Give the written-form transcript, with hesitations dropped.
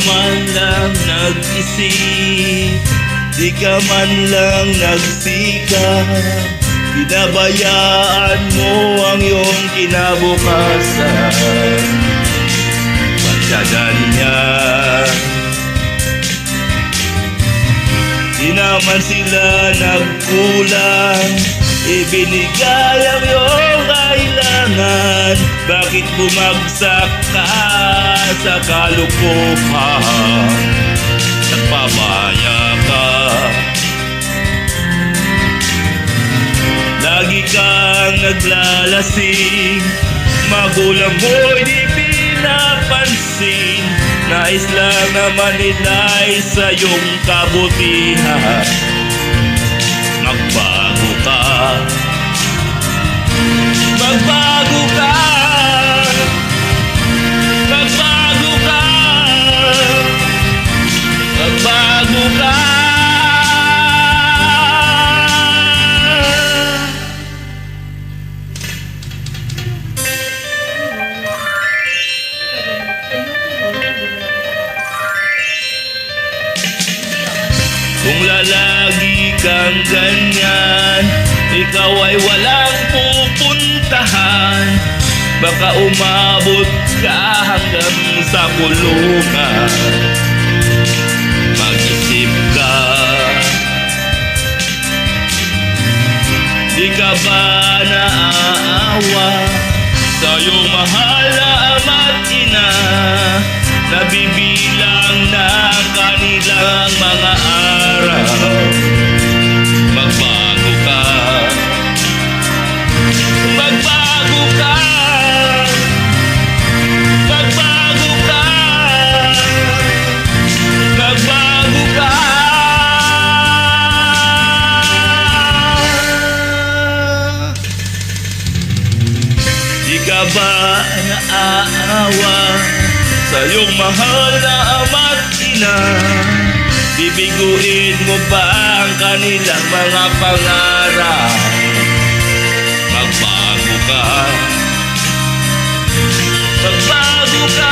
man lang nag-isip, di ka man lang nagsikap. Pinabayaan mo ang iyong kinabukasan. Pagkaganyan, di naman sila nagkulang, ibinigay ang iyong kailangan. Bakit bumagsak ka sa kalukuhan? Nagpabaya ka, lagi kang naglalasing, magulang mo'y di pinapansin. Nais lang naman nila'y sa iyong kabutihan. Magbago ka, magbago ka, magbago ka, magbago ka. Kung lalagi kang ganyan, ikaw ay walang pupuntahan. Baka umabot ka hanggang sa kulungan. Mag-isip ka, di ka ba naaawa sa iyong mahal na ama't ina? Nabibilang na kanilang mga araw. Magbago ka, magbago ka, magbago ka, magbago ka. Di ka ba naaawa sa iyong mahal na ama't ina? Bibiguin mo ba ang kanilang mga pangarap? Magbago ka, magbago ka.